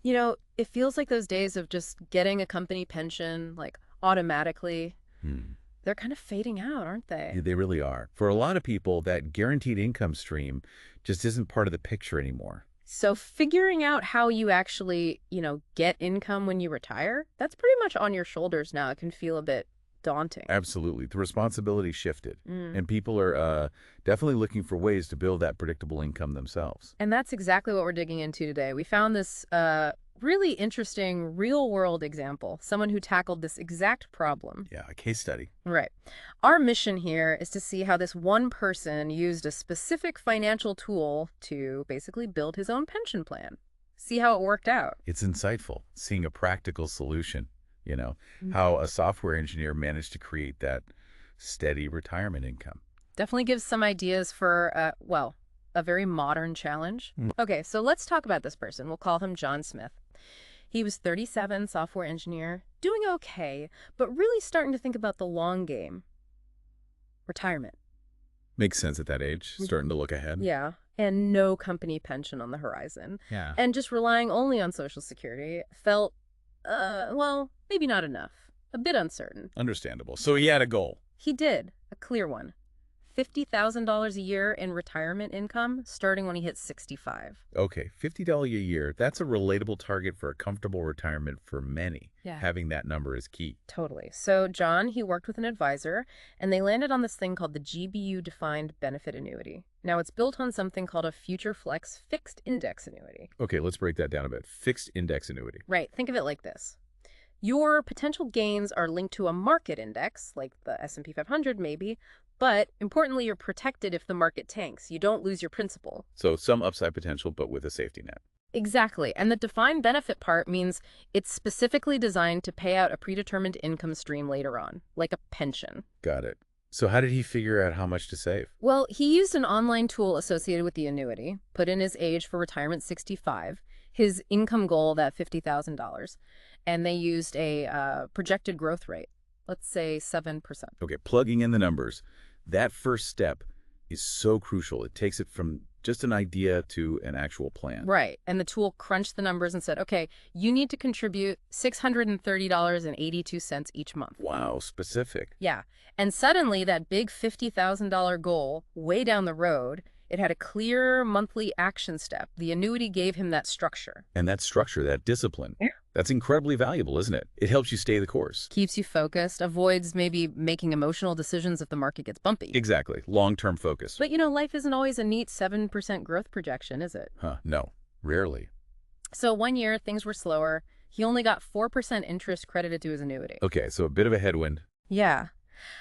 It feels like those days of just getting a company pension, like automatically, Hmm. they're kind of fading out, aren't they? Yeah, they really are. For a lot of people, that guaranteed income stream just isn't part of the picture anymore. So figuring out how you actually, get income when you retire, that's pretty much on your shoulders now. It can feel a bit daunting. Absolutely. The responsibility shifted, Mm. and people are definitely looking for ways to build that predictable income themselves. And that's exactly what we're digging into today. We found this really interesting real world example, someone who tackled this exact problem. Yeah, a case study. Right. Our mission here is to see how this one person used a specific financial tool to basically build his own pension plan. See how it worked out. It's insightful seeing a practical solution, Mm. how a software engineer managed to create that steady retirement income. Definitely gives some ideas for, a very modern challenge. Mm. Okay, so let's talk about this person. We'll call him John Smith. He was 37, software engineer, doing okay, but really starting to think about the long game, retirement. Makes sense at that age, starting to look ahead. Yeah, and no company pension on the horizon. Yeah. And just relying only on Social Security felt, maybe not enough. A bit uncertain. Understandable. So he had a goal. He did, a clear one. $50,000 a year in retirement income starting when he hit 65. Okay, $50 a year. That's a relatable target for a comfortable retirement for many. Yeah. Having that number is key. Totally. So John, he worked with an advisor, and they landed on this thing called the GBU Defined Benefit Annuity. Now, it's built on something called a Future Flex fixed index annuity. Okay, let's break that down a bit. Fixed index annuity. Right. Think of it like this. Your potential gains are linked to a market index, like the S&P 500 maybe, but importantly, you're protected if the market tanks. You don't lose your principal. So some upside potential, but with a safety net. Exactly. And the defined benefit part means it's specifically designed to pay out a predetermined income stream later on, like a pension. Got it. So how did he figure out how much to save? Well, he used an online tool associated with the annuity, put in his age for retirement 65, his income goal, that $50,000, and they used a projected growth rate, let's say 7%. Okay, plugging in the numbers. That first step is so crucial. It takes it from just an idea to an actual plan. Right. And the tool crunched the numbers and said, okay, you need to contribute $630.82 each month. Wow, specific. Yeah. And suddenly that big $50,000 goal way down the road, it had a clear monthly action step. The annuity gave him that structure. And that structure, that discipline, Yeah. that's incredibly valuable, isn't it? It helps you stay the course. Keeps you focused, avoids maybe making emotional decisions if the market gets bumpy. Exactly. Long-term focus. But life isn't always a neat 7% growth projection, is it? No, rarely. So one year, things were slower. He only got 4% interest credited to his annuity. Okay, so a bit of a headwind. Yeah.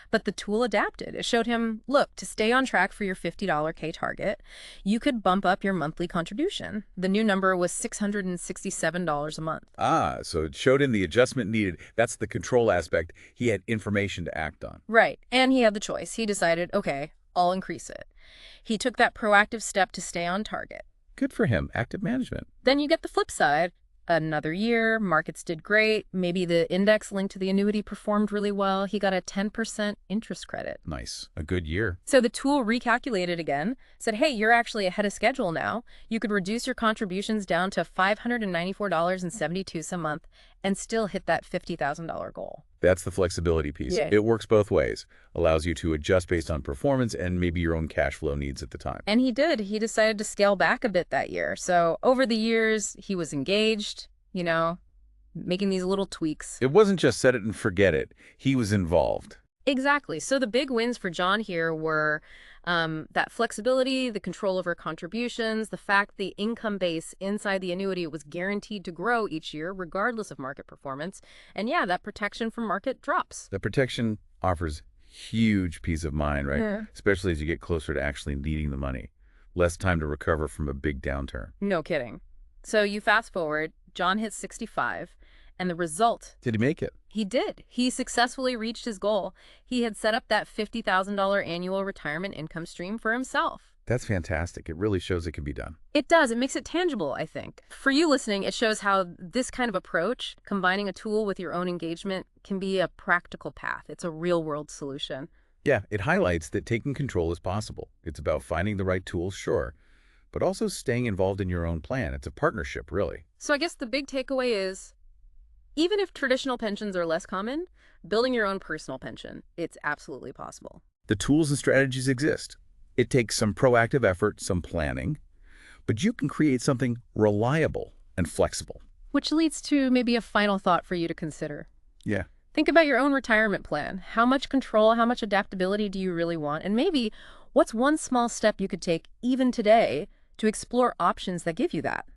But the tool adapted. It showed him, look, to stay on track for your $50 K target, you could bump up your monthly contribution. The new number was $667 a month. Ah, so it showed him the adjustment needed. That's the control aspect. He had information to act on. Right. And he had the choice. He decided, okay, I'll increase it. He took that proactive step to stay on target. Good for him. Active management. Then you get the flip side. Another year, markets did great. Maybe the index linked to the annuity performed really well. He got a 10% interest credit. Nice. A good year. So the tool recalculated again, said, hey, you're actually ahead of schedule now. You could reduce your contributions down to $594.72 a month and still hit that $50,000 goal. That's the flexibility piece. Yeah. It works both ways. Allows you to adjust based on performance and maybe your own cash flow needs at the time. And he did. He decided to scale back a bit that year. So over the years, he was engaged, making these little tweaks. It wasn't just set it and forget it. He was involved. Exactly. So the big wins for John here were that flexibility, the control over contributions, the fact the income base inside the annuity was guaranteed to grow each year, regardless of market performance. And yeah, that protection from market drops. The protection offers huge peace of mind, right? Yeah. Especially as you get closer to actually needing the money. Less time to recover from a big downturn. No kidding. So you fast forward, John hits 65, and the result... Did he make it? He did. He successfully reached his goal. He had set up that $50,000 annual retirement income stream for himself. That's fantastic. It really shows it can be done. It does. It makes it tangible, I think. For you listening, it shows how this kind of approach, combining a tool with your own engagement, can be a practical path. It's a real-world solution. Yeah, it highlights that taking control is possible. It's about finding the right tools, sure, but also staying involved in your own plan. It's a partnership, really. So I guess the big takeaway is, even if traditional pensions are less common, building your own personal pension, it's absolutely possible. The tools and strategies exist. It takes some proactive effort, some planning, but you can create something reliable and flexible. Which leads to maybe a final thought for you to consider. Yeah. Think about your own retirement plan. How much control, how much adaptability do you really want? And maybe what's one small step you could take even today to explore options that give you that?